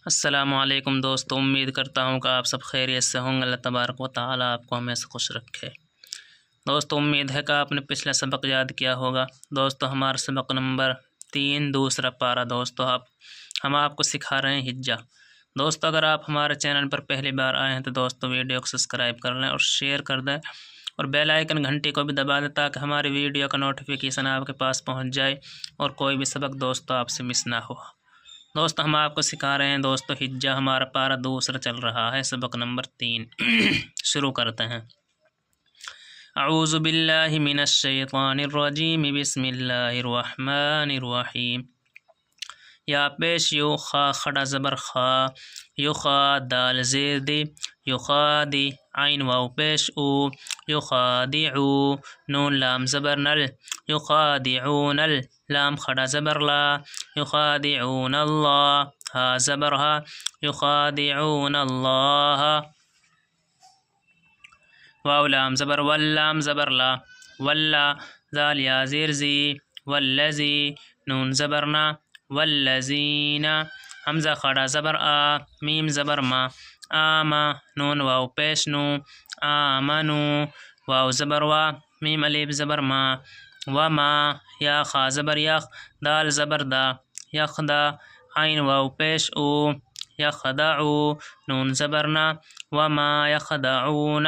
السلام علیکم دوستو، امید کرتا ہوں کہ آپ سب خیریت سے ہوں گے۔ اللہ تبارک و تعالیٰ آپ کو ہمیشہ خوش رکھے۔ دوستو امید ہے کہ آپ نے پچھلا سبق یاد کیا ہوگا۔ دوستو ہمارا سبق نمبر 3 دوسرا پارہ دوستو ہم آپ کو سکھا رہے ہیں ہجہ۔ دوستو اگر آپ ہمارے چینل پر پہلی بار آئے ہیں تو دوستو ویڈیو کو سبسکرائب کر لیں اور شیئر کر دیں اور بیل آئیکن گھنٹی کو بھی دبا دیں تاکہ ہماری ویڈیو کا نوٹیفیکیشن آپ کے پاس پہنچ جائے اور کوئی بھی سبق دوستو آپ سے مس نہ ہو۔ دوستو ہم آپ کو سکھا رہے ہیں دوستو ہجہ، ہمارا پارہ دوسرا چل رہا ہے، سبق نمبر 3 شروع کرتے ہیں۔ اعوذ باللہ من الشیطان الرجیم، بسم اللہ الرحمن الرحیم۔ یا پیش یو خا خڑا زبر خا، یخا دال زیر دی، یخادی عین واو پیش او، یخادعو نون لام زبر نل، یخادعون ال لام خڑا زبر لا، یخادعون اللہ ہا زبر ہا، یخادعون اللہ واو لام زبر واللام زبر لا، ولا ذال یا زیر زی، والذی نون زبر نا، والذین حمزہ خڑا زبر آ، میم زبر ما، آما نون واو پیش نو، آمنو واو زبر وا، میم الف زبر ما، وما یا خا زبر یخ، دال زبر دا، یخدا عین واو پیش او، یخدعو نون زبر نا، وما یخدعون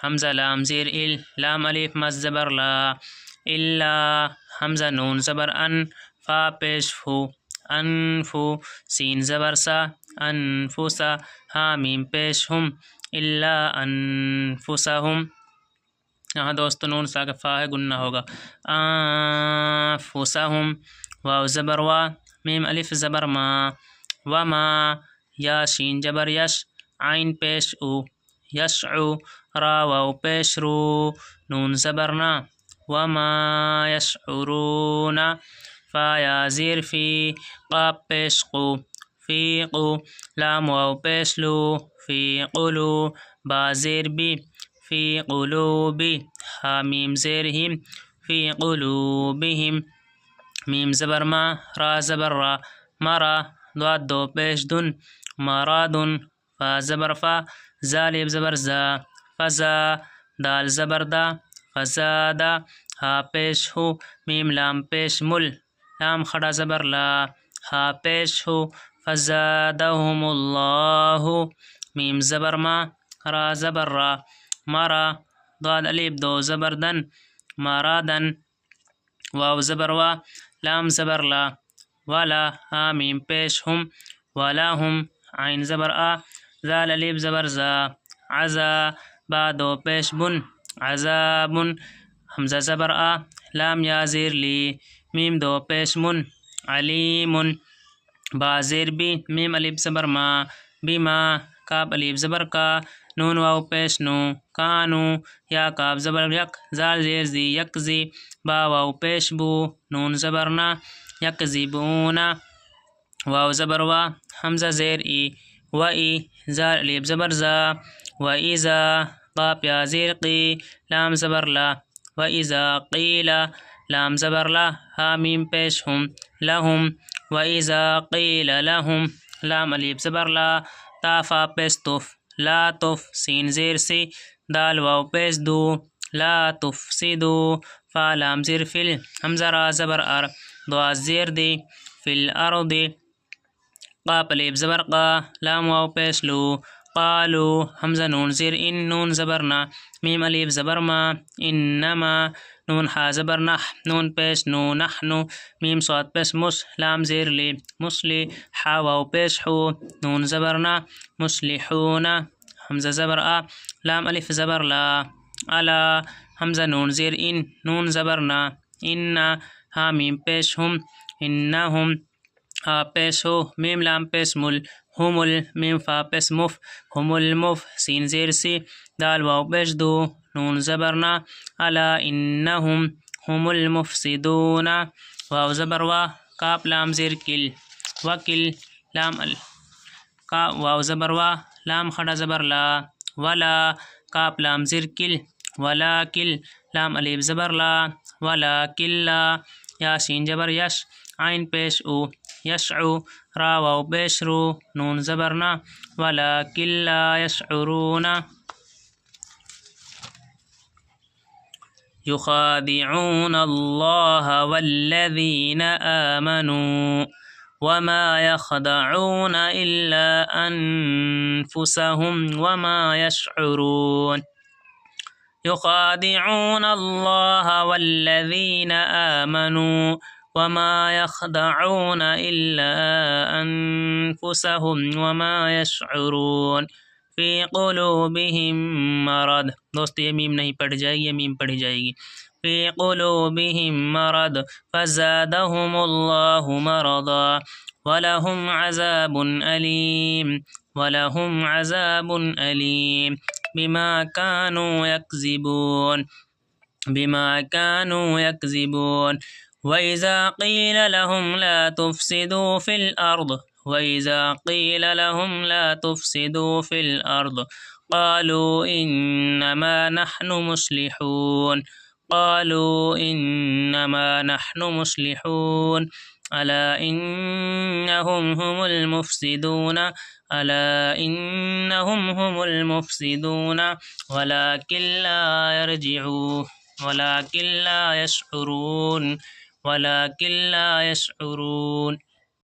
حمزہ لام زیر ال، لام الف مز زبر لا، الا حمزہ نون زبر ان، فا پیش فو، انفو سین زبر سا، انفسا ہا میم پیش ہم، الا انفسہم یہاں دوستو نون سا کا فا ہے گنہ ہوگا، انفسہم واو زبر وا، میم الف زبر ما، وما یا شین جبر یش، عین پیش او، یشعو را واو پیش رو، نون زبر نا، وما یشعرون فا یا زیر فی، قاف پیش قو، فی قو لام واو پیش لو، فی قلو با زیر بی، فی قلوبی ہا میم زیر ہم، فی قلوبہم میم زبر ما، را زبر را، مرا دواد دو پیش دن، مرادن فا زبر فا، زالب زبر زا، فزا دال زبر دا، فزادا ہا پیش ہو، میم لام پیش مل، لام خڑا زبر لا، ہا پیش ہو، فزادہم اللہ میم زبر ما، را زبر را، مرا ضاد الف دو زبر دن، مرادن واو زبر وا، لام زبر لا، ولا ہا میم پیش ہم، ولا ہم عین زبر آ، ذال الف زبر زا، عزا با دو پیش بن، عذابن حمزہ زبر آ، لام یا زیر لی، میم دو پیش من، علیم با زیر بی، میم الف زبر ما، بما کاف الف زبر کا، نون واو پیش نو، کانو یا کاف زبر یک، زال زیر زی یکزی، با واو پیش بو، نون زبر نا، یکذبون واو زبر وا، حمزہ زیر ای، و ای زال الف زبر زا، و ایزا قاف یا زیر قی، لام زبر لا، و ایزا قیل لام زبر لا، ہا میم پیش ہم، لہم و ایزا قیل لہم لام الف زبر لا، تا فا پیش تف، لا تف سین زیر سی، دال واو پیش دو، لا تفسدو فا لام زیر فل، حمزہ را زبر ار، دعا زیر دی، فی الارض قاف الف زبر قا، لام واو پیش لو، قالو حمزہ نون زیر ان، نون زبر نا، میم الف زبر ما، انما نون ہا زبر نح، نون پیش نو، نحنو میم صاد پیش مس، لام زیر لی، مسلی حا واو پیش حو، نون زبر نا، مسلحون حمزہ زبر آ، لام الف زبر لا، الا حمزہ نون زیر ان، نون زبر نا، انا ہا میم پیش ہم، انہم ہا پیش ہو، میم لام پیش مل، ہم میم فا پیش مف، ہم المف سین زیر سی، دال واو پیش دو، نون زبر نا، الا انہم ہم المفسدون واو زبر وا، کاف لام زیر کل، وکل لام واو زبر وا، لام خڑا زبر لا، ولا کاف لام زیر کل، ولا کل لام الف زبر لا، ولا کلا یا شین جبر یش، عین پیش او، یشعو را واو پیش رو نون زبرنا ولکن لا یشعرون يخادعون الله والذين آمنوا وما يخدعون إلا أنفسهم وما يشعرون يخادعون الله والذين آمنوا وما يخدعون إلا أنفسهم وما يشعرون فی قلوبہم مرض. دوست یہ میم نہیں پڑھ جائے گی، یہ میم پڑھی جائے گی. فی قلوبہم مرض فزادہم اللہ مرضا ولہم عذاب علیم بما كانوا يكذبون وَإِذَا قِيلَ لَهُمْ لَا تُفْسِدُوا فِي الْأَرْضِ قَالُوا إِنَّمَا نَحْنُ مُصْلِحُونَ أَلَا إِنَّهُمْ هُمُ الْمُفْسِدُونَ وَلَكِنْ لَا يَشْعُرُونَ